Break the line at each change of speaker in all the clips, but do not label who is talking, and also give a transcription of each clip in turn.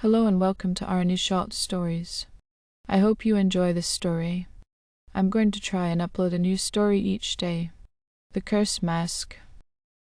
Hello and welcome to our new short stories. I hope you enjoy this story. I'm going to try and upload a new story each day. The Cursed Mask.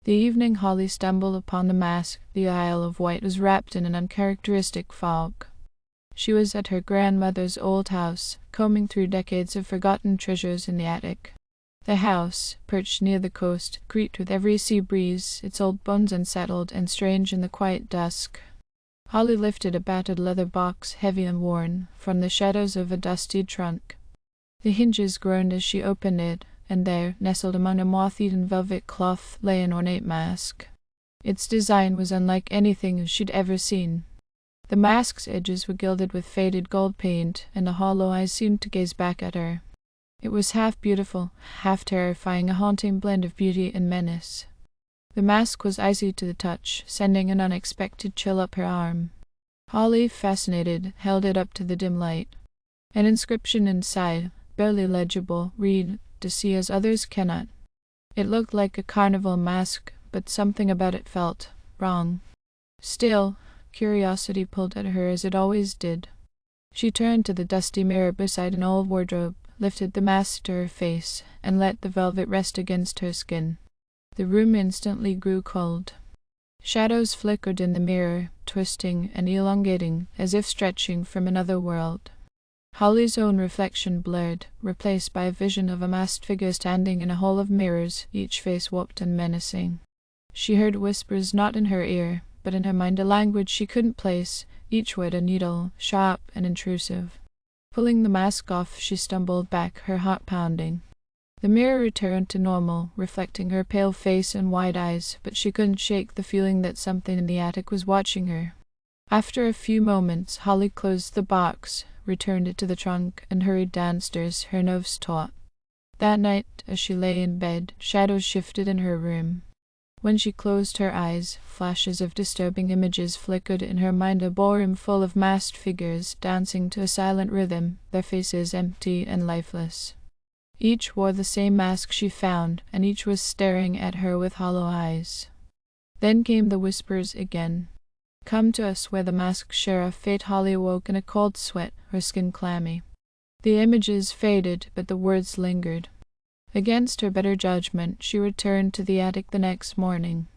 The evening Holly stumbled upon the mask. The Isle of Wight was wrapped in an uncharacteristic fog. She was at her grandmother's old house, combing through decades of forgotten treasures in the attic. The house, perched near the coast, creaked with every sea breeze, its old bones unsettled and strange in the quiet dusk. Holly lifted a battered leather box, heavy and worn, from the shadows of a dusty trunk. The hinges groaned as she opened it, and there, nestled among a moth-eaten velvet cloth, lay an ornate mask. Its design was unlike anything she'd ever seen. The mask's edges were gilded with faded gold paint, and the hollow eyes seemed to gaze back at her. It was half beautiful, half terrifying, a haunting blend of beauty and menace. The mask was icy to the touch, sending an unexpected chill up her arm. Holly, fascinated, held it up to the dim light. An inscription inside, barely legible, read, "To see as others cannot." It looked like a carnival mask, but something about it felt wrong. Still, curiosity pulled at her as it always did. She turned to the dusty mirror beside an old wardrobe, lifted the mask to her face, and let the velvet rest against her skin. The room instantly grew cold. Shadows flickered in the mirror, twisting and elongating, as if stretching from another world. Holly's own reflection blurred, replaced by a vision of a masked figure standing in a hall of mirrors, each face warped and menacing. She heard whispers not in her ear, but in her mind, a language she couldn't place, each word a needle, sharp and intrusive. Pulling the mask off, she stumbled back, her heart pounding. The mirror returned to normal, reflecting her pale face and wide eyes, but she couldn't shake the feeling that something in the attic was watching her. After a few moments, Holly closed the box, returned it to the trunk, and hurried downstairs, her nerves taut. That night, as she lay in bed, shadows shifted in her room. When she closed her eyes, flashes of disturbing images flickered in her mind, a ballroom full of masked figures, dancing to a silent rhythm, their faces empty and lifeless. Each wore the same mask she found, and each was staring at her with hollow eyes. Then came the whispers again. "Come to us where the masks share our fate." Holly awoke in a cold sweat, her skin clammy. The images faded, but the words lingered. Against her better judgment, she returned to the attic the next morning.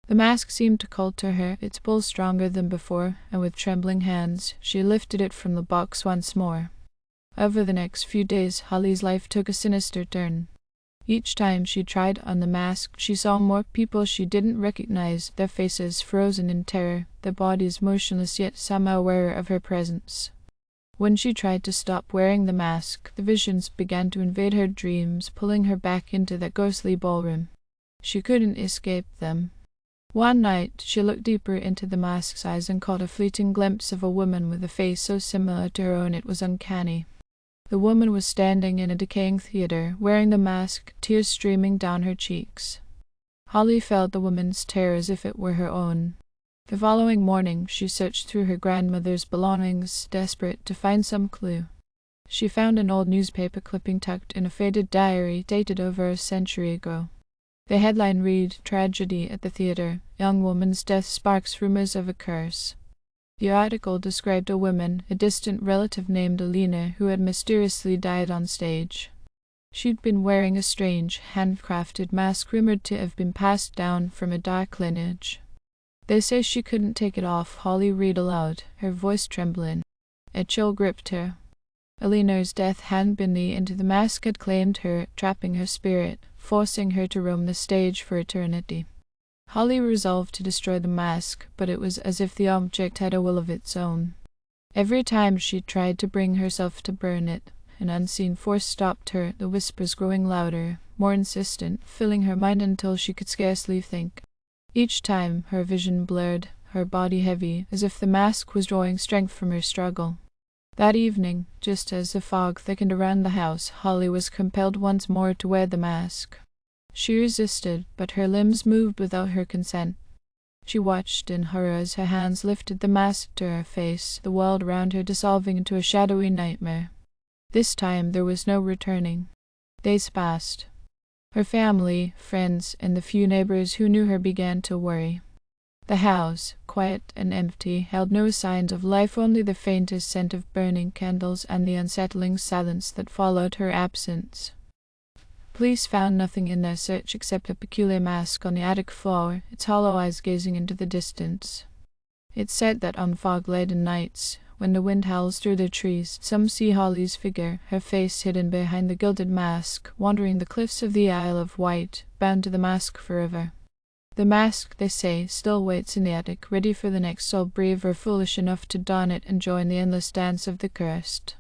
The mask seemed to call to her, its pull stronger than before, and with trembling hands, she lifted it from the box once more. Over the next few days, Holly's life took a sinister turn. Each time she tried on the mask, she saw more people she didn't recognize, their faces frozen in terror, their bodies motionless yet somehow aware of her presence. When she tried to stop wearing the mask, the visions began to invade her dreams, pulling her back into that ghostly ballroom. She couldn't escape them. One night, she looked deeper into the mask's eyes and caught a fleeting glimpse of a woman with a face so similar to her own it was uncanny. The woman was standing in a decaying theater, wearing the mask, tears streaming down her cheeks. Holly felt the woman's terror as if it were her own. The following morning, she searched through her grandmother's belongings, desperate to find some clue. She found an old newspaper clipping tucked in a faded diary dated over a century ago. The headline read, "Tragedy at the theater. Young woman's death sparks rumors of a curse." The article described a woman, a distant relative named Alina, who had mysteriously died on stage. She'd been wearing a strange, handcrafted mask rumored to have been passed down from a dark lineage. "They say she couldn't take it off," Holly read aloud, her voice trembling. A chill gripped her. Alina's death hadn't been the end. The mask had claimed her, trapping her spirit, forcing her to roam the stage for eternity. Holly resolved to destroy the mask, but it was as if the object had a will of its own. Every time she tried to bring herself to burn it, an unseen force stopped her, the whispers growing louder, more insistent, filling her mind until she could scarcely think. Each time, her vision blurred, her body heavy, as if the mask was drawing strength from her struggle. That evening, just as the fog thickened around the house, Holly was compelled once more to wear the mask. She resisted, but her limbs moved without her consent. She watched in horror as her hands lifted the mask to her face, the world around her dissolving into a shadowy nightmare. This time there was no returning. Days passed. Her family, friends, and the few neighbors who knew her began to worry. The house, quiet and empty, held no signs of life, only the faintest scent of burning candles and the unsettling silence that followed her absence. Police found nothing in their search except a peculiar mask on the attic floor, its hollow eyes gazing into the distance. It's said that on fog-laden nights, when the wind howls through the trees, some see Holly's figure, her face hidden behind the gilded mask, wandering the cliffs of the Isle of Wight, bound to the mask forever. The mask, they say, still waits in the attic, ready for the next soul brave or foolish enough to don it and join the endless dance of the cursed.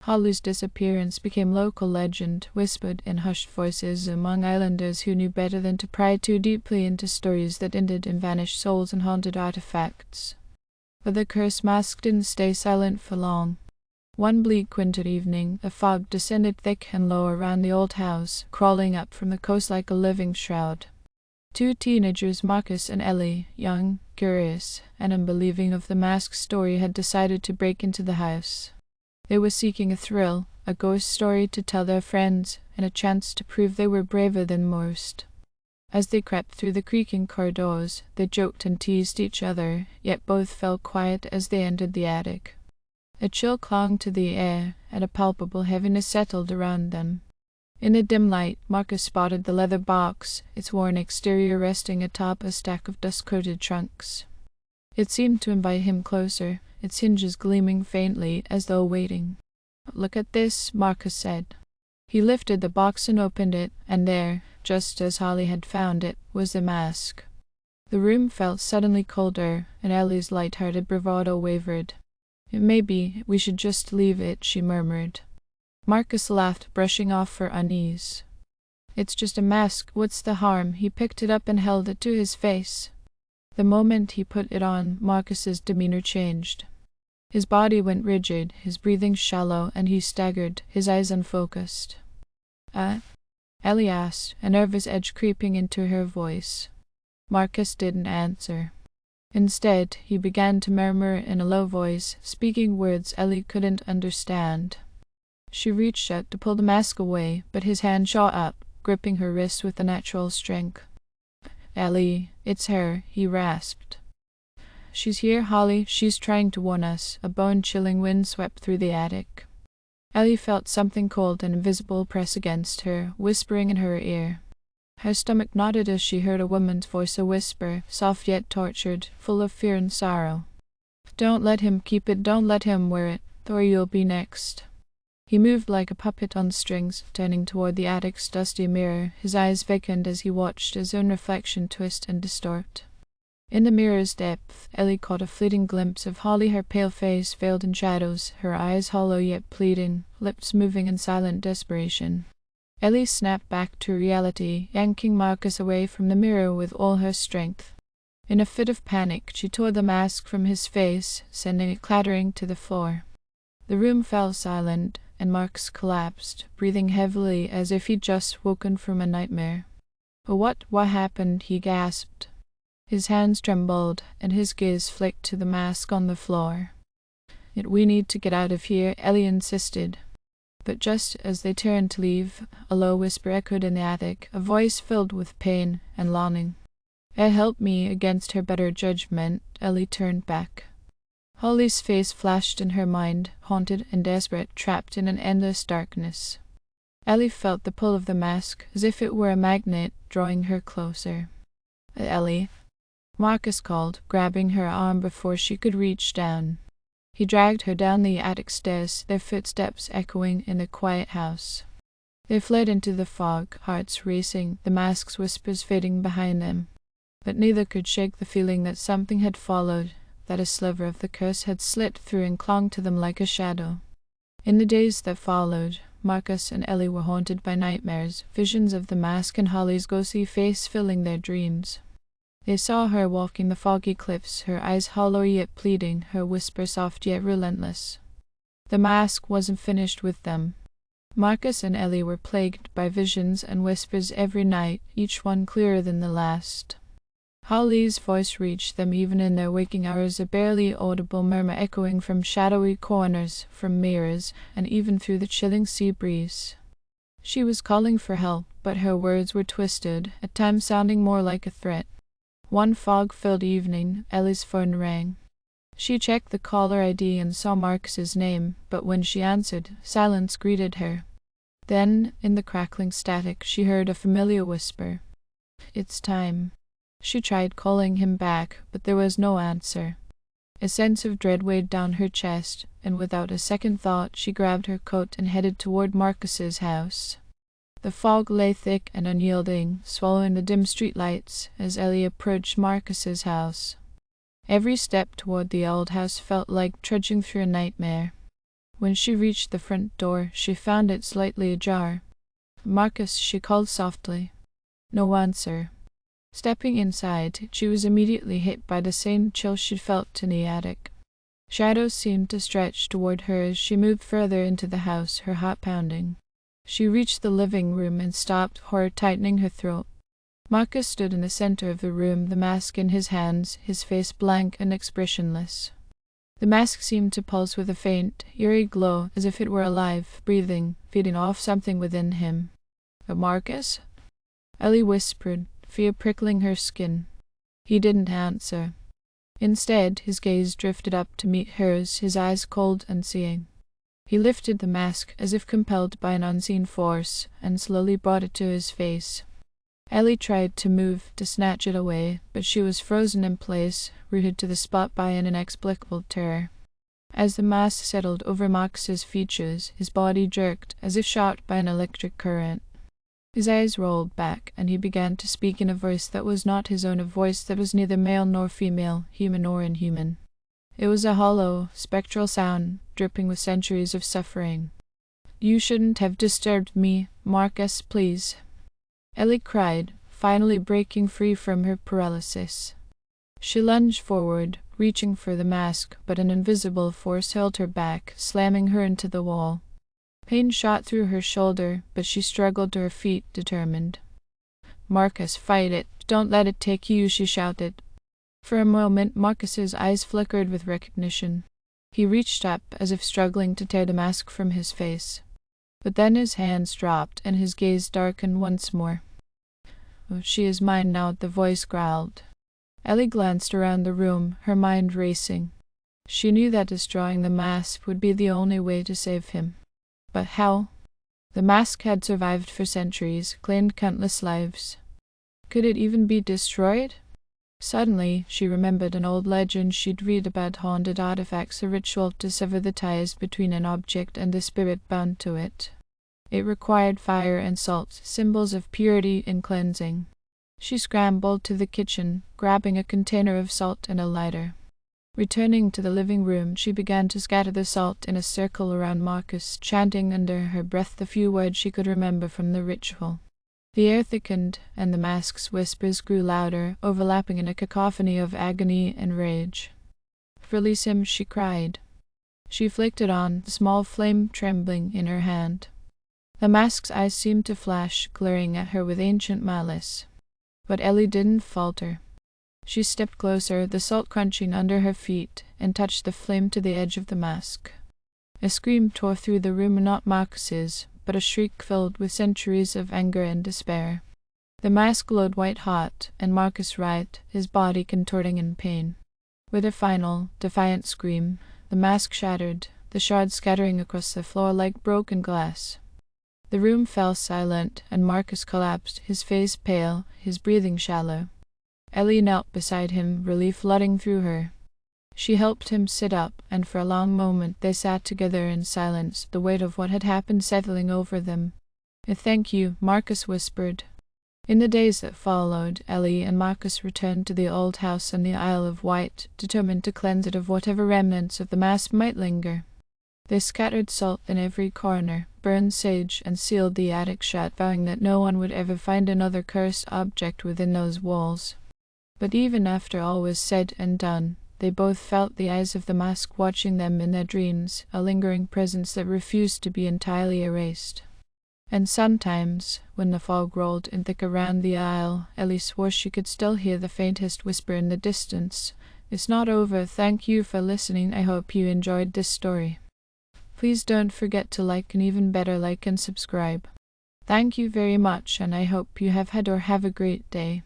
Holly's disappearance became local legend, whispered in hushed voices among islanders who knew better than to pry too deeply into stories that ended in vanished souls and haunted artifacts. But the cursed mask didn't stay silent for long. One bleak winter evening, a fog descended thick and low around the old house, crawling up from the coast like a living shroud. Two teenagers, Marcus and Ellie, young, curious, and unbelieving of the mask's story, had decided to break into the house. They were seeking a thrill, a ghost story to tell their friends, and a chance to prove they were braver than most. As they crept through the creaking corridors, they joked and teased each other, yet both felt quiet as they entered the attic. A chill clung to the air, and a palpable heaviness settled around them. In the dim light, Marcus spotted the leather box, its worn exterior resting atop a stack of dust-coated trunks. It seemed to invite him closer, its hinges gleaming faintly as though waiting. "Look at this," Marcus said. He lifted the box and opened it, and there, just as Holly had found it, was the mask. The room felt suddenly colder, and Ellie's light-hearted bravado wavered. "Maybe we should just leave it," she murmured. Marcus laughed, brushing off her unease. "It's just a mask. What's the harm?" He picked it up and held it to his face. The moment he put it on, Marcus's demeanor changed. His body went rigid, his breathing shallow, and he staggered, his eyes unfocused. Ellie asked, a nervous edge creeping into her voice. Marcus didn't answer. Instead, he began to murmur in a low voice, speaking words Ellie couldn't understand. She reached out to pull the mask away, but his hand shot up, gripping her wrist with unnatural strength. "Ellie, it's her," he rasped. "She's here, Holly. She's trying to warn us." A bone-chilling wind swept through the attic. Ellie felt something cold and invisible press against her, whispering in her ear. Her stomach knotted as she heard a woman's voice, a whisper, soft yet tortured, full of fear and sorrow. "Don't let him keep it. Don't let him wear it, or you'll be next." He moved like a puppet on strings, turning toward the attic's dusty mirror, his eyes vacant as he watched his own reflection twist and distort. In the mirror's depth, Ellie caught a fleeting glimpse of Holly, her pale face veiled in shadows, her eyes hollow yet pleading, lips moving in silent desperation. Ellie snapped back to reality, yanking Marcus away from the mirror with all her strength. In a fit of panic, she tore the mask from his face, sending it clattering to the floor. The room fell silent, and Marcus collapsed, breathing heavily as if he'd just woken from a nightmare. What happened?" he gasped. His hands trembled, and his gaze flicked to the mask on the floor. "We need to get out of here," Ellie insisted. But just as they turned to leave, a low whisper echoed in the attic, a voice filled with pain and longing. Help me." Against her better judgment, Ellie turned back. Holly's face flashed in her mind, haunted and desperate, trapped in an endless darkness. Ellie felt the pull of the mask, as if it were a magnet, drawing her closer. "Ellie," Marcus called, grabbing her arm before she could reach down. He dragged her down the attic stairs, their footsteps echoing in the quiet house. They fled into the fog, hearts racing, the mask's whispers fading behind them. But neither could shake the feeling that something had followed, that a sliver of the curse had slit through and clung to them like a shadow. In the days that followed, Marcus and Ellie were haunted by nightmares, visions of the mask and Holly's ghostly face filling their dreams. They saw her walking the foggy cliffs, her eyes hollow yet pleading, her whisper soft yet relentless. The mask wasn't finished with them. Marcus and Ellie were plagued by visions and whispers every night, each one clearer than the last. Holly's voice reached them even in their waking hours, a barely audible murmur echoing from shadowy corners, from mirrors, and even through the chilling sea breeze. She was calling for help, but her words were twisted, at times sounding more like a threat. One fog-filled evening, Ellie's phone rang. She checked the caller ID and saw Marcus's name, but when she answered, silence greeted her. Then, in the crackling static, she heard a familiar whisper. "It's time." She tried calling him back, but there was no answer. A sense of dread weighed down her chest, and without a second thought she grabbed her coat and headed toward Marcus's house. The fog lay thick and unyielding, swallowing the dim streetlights as Ellie approached Marcus's house. Every step toward the old house felt like trudging through a nightmare. When she reached the front door, she found it slightly ajar. "Marcus," she called softly. No answer. Stepping inside, she was immediately hit by the same chill she'd felt in the attic. Shadows seemed to stretch toward her as she moved further into the house, her heart pounding. She reached the living room and stopped, horror tightening her throat. Marcus stood in the center of the room, the mask in his hands, his face blank and expressionless. The mask seemed to pulse with a faint, eerie glow, as if it were alive, breathing, feeding off something within him. "Marcus?" Ellie whispered, fear prickling her skin. He didn't answer. Instead, his gaze drifted up to meet hers, his eyes cold and seeing. He lifted the mask, as if compelled by an unseen force, and slowly brought it to his face. Ellie tried to move, to snatch it away, but she was frozen in place, rooted to the spot by an inexplicable terror. As the mask settled over Marcus's features, his body jerked, as if shot by an electric current. His eyes rolled back, and he began to speak in a voice that was not his own, a voice that was neither male nor female, human or inhuman. It was a hollow, spectral sound, dripping with centuries of suffering. "You shouldn't have disturbed me, Marcus, please," Ellie cried, finally breaking free from her paralysis. She lunged forward, reaching for the mask, but an invisible force held her back, slamming her into the wall. Pain shot through her shoulder, but she struggled to her feet, determined. "Marcus, fight it. Don't let it take you," she shouted. For a moment, Marcus's eyes flickered with recognition. He reached up, as if struggling to tear the mask from his face. But then his hands dropped, and his gaze darkened once more. "Oh, she is mine now," the voice growled. Ellie glanced around the room, her mind racing. She knew that destroying the mask would be the only way to save him. But how? The mask had survived for centuries, claimed countless lives. Could it even be destroyed? Suddenly, she remembered an old legend she'd read about haunted artifacts, a ritual to sever the ties between an object and the spirit bound to it. It required fire and salt, symbols of purity and cleansing. She scrambled to the kitchen, grabbing a container of salt and a lighter. Returning to the living room, she began to scatter the salt in a circle around Marcus, chanting under her breath the few words she could remember from the ritual. The air thickened, and the mask's whispers grew louder, overlapping in a cacophony of agony and rage. "Release him," she cried. She flicked it on, the small flame trembling in her hand. The mask's eyes seemed to flash, glaring at her with ancient malice. But Ellie didn't falter. She stepped closer, the salt crunching under her feet, and touched the flame to the edge of the mask. A scream tore through the room, not Marcus's, but a shriek filled with centuries of anger and despair. The mask glowed white-hot, and Marcus writhed, his body contorting in pain. With a final, defiant scream, the mask shattered, the shards scattering across the floor like broken glass. The room fell silent, and Marcus collapsed, his face pale, his breathing shallow. Ellie knelt beside him, relief flooding through her. She helped him sit up, and for a long moment they sat together in silence, the weight of what had happened settling over them. "Thank you," Marcus whispered. In the days that followed, Ellie and Marcus returned to the old house on the Isle of Wight, determined to cleanse it of whatever remnants of the mask might linger. They scattered salt in every corner, burned sage, and sealed the attic shut, vowing that no one would ever find another cursed object within those walls. But even after all was said and done, they both felt the eyes of the mask watching them in their dreams, a lingering presence that refused to be entirely erased. And sometimes, when the fog rolled in thick around the isle, Ellie swore she could still hear the faintest whisper in the distance. "It's not over. Thank you for listening. I hope you enjoyed this story. Please don't forget to like, and even better, like and subscribe. Thank you very much, and I hope you have had or have a great day."